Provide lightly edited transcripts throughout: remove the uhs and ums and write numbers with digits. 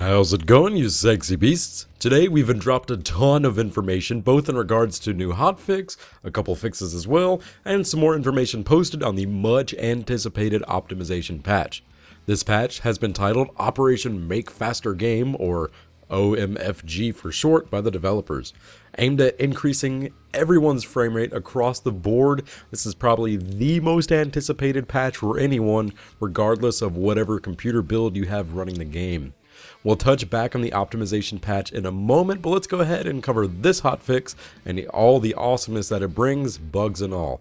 How's it going, you sexy beasts? Today we've been dropped a ton of information, both in regards to new hotfix, a couple fixes as well, and some more information posted on the much anticipated optimization patch. This patch has been titled Operation Make Faster Game, or OMFG for short, by the developers. Aimed at increasing everyone's frame rate across the board, this is probably the most anticipated patch for anyone, regardless of whatever computer build you have running the game. We'll touch back on the optimization patch in a moment, but let's go ahead and cover this hotfix and all the awesomeness that it brings, bugs and all.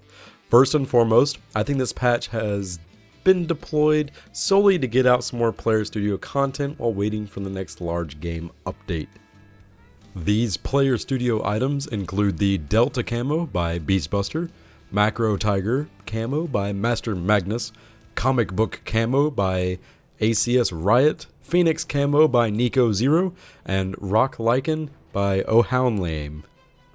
First and foremost, I think this patch has been deployed solely to get out some more Player Studio content while waiting for the next large game update. These Player Studio items include the Delta Camo by Beastbuster, Macro Tiger Camo by Master Magnus, Comic Book Camo by ACS Riot, Phoenix Camo by Nico Zero, and Rock Lycan by Ohoundlame.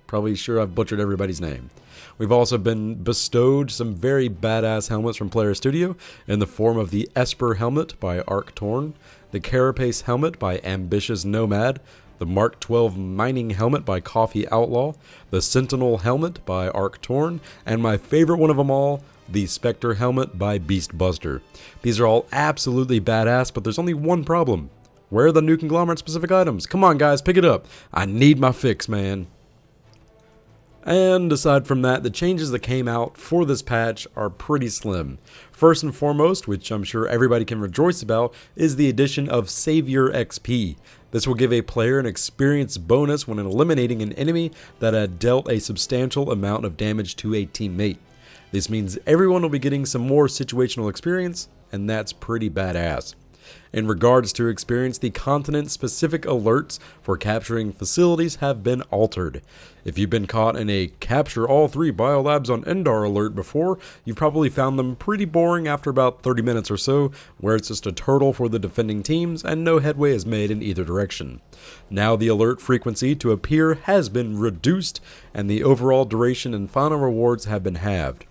Probably sure I've butchered everybody's name. We've also been bestowed some very badass helmets from Player Studio in the form of the Esper helmet by Arc Torn, the Carapace helmet by Ambitious Nomad, the Mark 12 mining helmet by Coffee Outlaw, the Sentinel helmet by Arc Torn, and my favorite one of them all, the Spectre helmet by Beastbuster. These are all absolutely badass, but there's only one problem. Where are the new conglomerate specific items? Come on guys, pick it up. I need my fix, man. And aside from that, the changes that came out for this patch are pretty slim. First and foremost, which I'm sure everybody can rejoice about, is the addition of Savior XP. This will give a player an experience bonus when eliminating an enemy that had dealt a substantial amount of damage to a teammate. This means everyone will be getting some more situational experience, and that's pretty badass. In regards to experience, the continent-specific alerts for capturing facilities have been altered. If you've been caught in a capture all 3 biolabs on Endar alert before, you've probably found them pretty boring after about 30 minutes or so, where it's just a turtle for the defending teams and no headway is made in either direction. Now the alert frequency to appear has been reduced, and the overall duration and final rewards have been halved.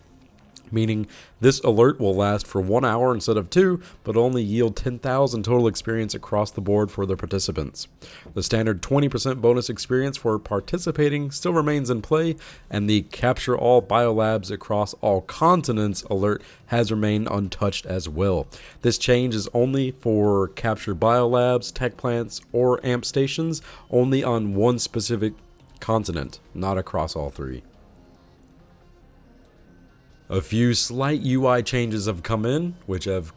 Meaning this alert will last for 1 hour instead of 2, but only yield 10,000 total experience across the board for the participants. The standard 20% bonus experience for participating still remains in play, and the capture all biolabs across all continents alert has remained untouched as well. This change is only for capture biolabs, tech plants, or amp stations, only on one specific continent, not across all 3. A few slight UI changes have come in, which have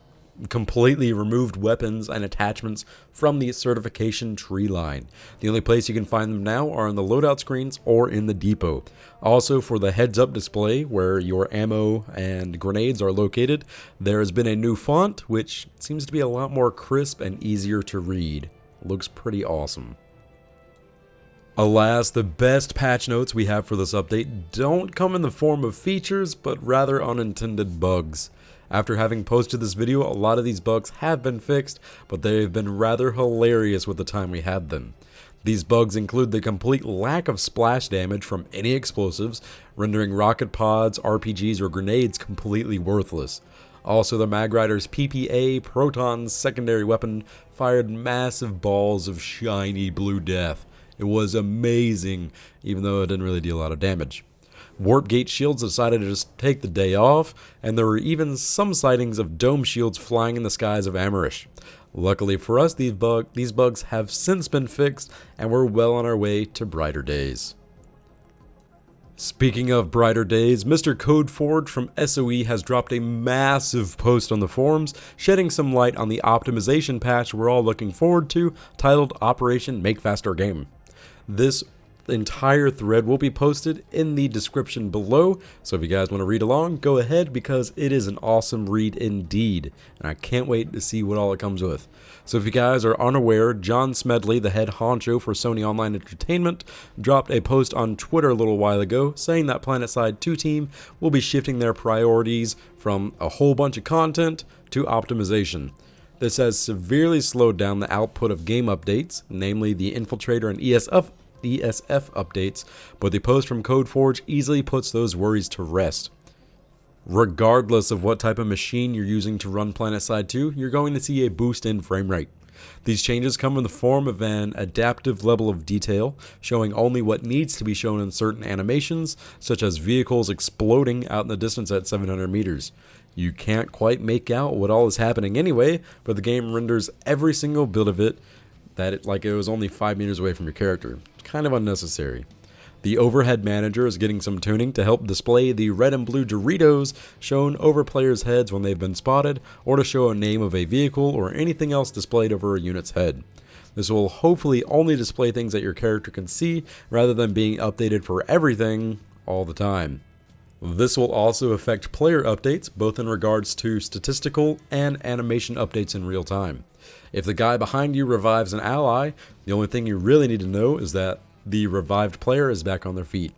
completely removed weapons and attachments from the certification tree line. The only place you can find them now are on the loadout screens or in the depot. Also, for the heads-up display where your ammo and grenades are located, there has been a new font, which seems to be a lot more crisp and easier to read. Looks pretty awesome. Alas, the best patch notes we have for this update don't come in the form of features, but rather unintended bugs. After having posted this video, a lot of these bugs have been fixed, but they have been rather hilarious with the time we had them. These bugs include the complete lack of splash damage from any explosives, rendering rocket pods, RPGs, or grenades completely worthless. Also, the Mag Rider's PPA Proton's secondary weapon fired massive balls of shiny blue death. It was amazing, even though it didn't really deal a lot of damage. Warp Gate shields decided to just take the day off, and there were even some sightings of dome shields flying in the skies of Amerish. Luckily for us, these bugs have since been fixed, and we're well on our way to brighter days. Speaking of brighter days, Mr. Codeforge from SOE has dropped a massive post on the forums, shedding some light on the optimization patch we're all looking forward to, titled Operation Make Faster Game. This entire thread will be posted in the description below, so if you guys want to read along, go ahead because it is an awesome read indeed, and I can't wait to see what all it comes with. So if you guys are unaware, John Smedley, the head honcho for Sony Online Entertainment, dropped a post on Twitter a little while ago saying that Planetside 2 team will be shifting their priorities from a whole bunch of content to optimization. This has severely slowed down the output of game updates, namely the Infiltrator and ESF updates, but the post from Codeforge easily puts those worries to rest. Regardless of what type of machine you're using to run Planetside 2, you're going to see a boost in frame rate. These changes come in the form of an adaptive level of detail, showing only what needs to be shown in certain animations, such as vehicles exploding out in the distance at 700 meters. You can't quite make out what all is happening anyway, but the game renders every single bit of it like it was only 5 meters away from your character. Kind of unnecessary. The overhead manager is getting some tuning to help display the red and blue Doritos shown over players' heads when they've been spotted, or to show a name of a vehicle or anything else displayed over a unit's head. This will hopefully only display things that your character can see, rather than being updated for everything all the time. This will also affect player updates, both in regards to statistical and animation updates in real time. If the guy behind you revives an ally, the only thing you really need to know is that the revived player is back on their feet.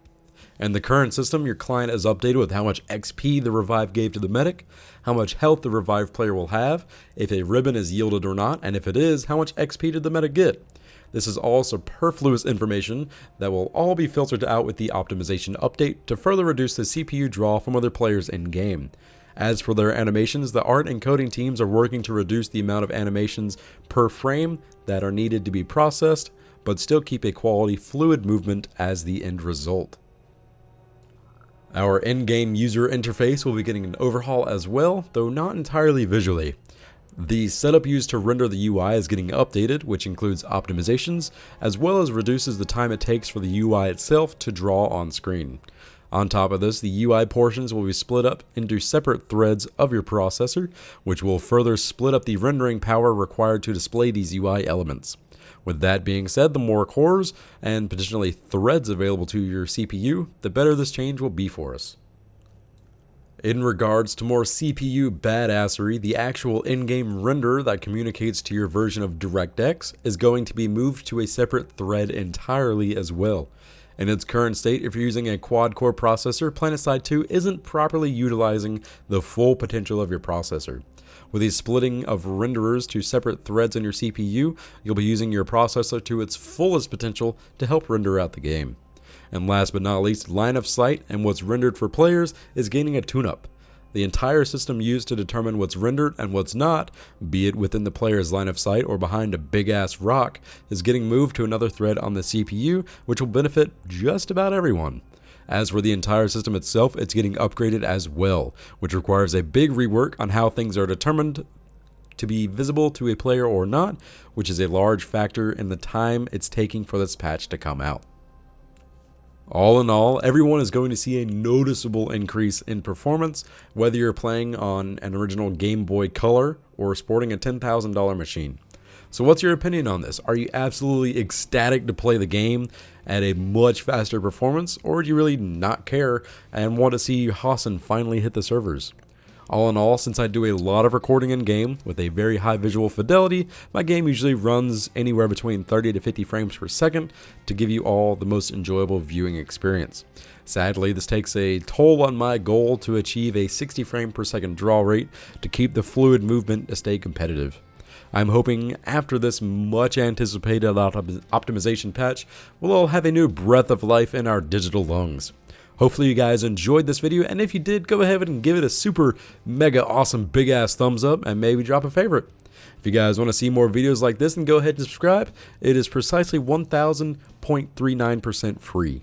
In the current system, your client is updated with how much XP the revive gave to the medic, how much health the revived player will have, if a ribbon is yielded or not, and if it is, how much XP did the medic get. This is all superfluous information that will all be filtered out with the optimization update to further reduce the CPU draw from other players in-game. As for their animations, the art and coding teams are working to reduce the amount of animations per frame that are needed to be processed, but still keep a quality fluid movement as the end result. Our in-game user interface will be getting an overhaul as well, though not entirely visually. The setup used to render the UI is getting updated, which includes optimizations, as well as reduces the time it takes for the UI itself to draw on screen. On top of this, the UI portions will be split up into separate threads of your processor, which will further split up the rendering power required to display these UI elements. With that being said, the more cores and potentially threads available to your CPU, the better this change will be for us. In regards to more CPU badassery, the actual in-game renderer that communicates to your version of DirectX is going to be moved to a separate thread entirely as well. In its current state, if you're using a quad-core processor, Planetside 2 isn't properly utilizing the full potential of your processor. With the splitting of renderers to separate threads in your CPU, you'll be using your processor to its fullest potential to help render out the game. And last but not least, line of sight and what's rendered for players is gaining a tune-up. The entire system used to determine what's rendered and what's not, be it within the player's line of sight or behind a big-ass rock, is getting moved to another thread on the CPU, which will benefit just about everyone. As for the entire system itself, it's getting upgraded as well, which requires a big rework on how things are determined to be visible to a player or not, which is a large factor in the time it's taking for this patch to come out. All in all, everyone is going to see a noticeable increase in performance, whether you're playing on an original Game Boy Color or sporting a $10,000 machine. So what's your opinion on this? Are you absolutely ecstatic to play the game at a much faster performance, or do you really not care and want to see Hassan finally hit the servers? All in all, since I do a lot of recording in game with a very high visual fidelity, my game usually runs anywhere between 30 to 50 frames per second to give you all the most enjoyable viewing experience. Sadly, this takes a toll on my goal to achieve a 60 frame per second draw rate to keep the fluid movement to stay competitive. I'm hoping after this much anticipated optimization patch, we'll all have a new breath of life in our digital lungs. Hopefully you guys enjoyed this video, and if you did, go ahead and give it a super mega awesome big ass thumbs up and maybe drop a favorite. If you guys want to see more videos like this, then go ahead and subscribe. It is precisely 1000.39% free.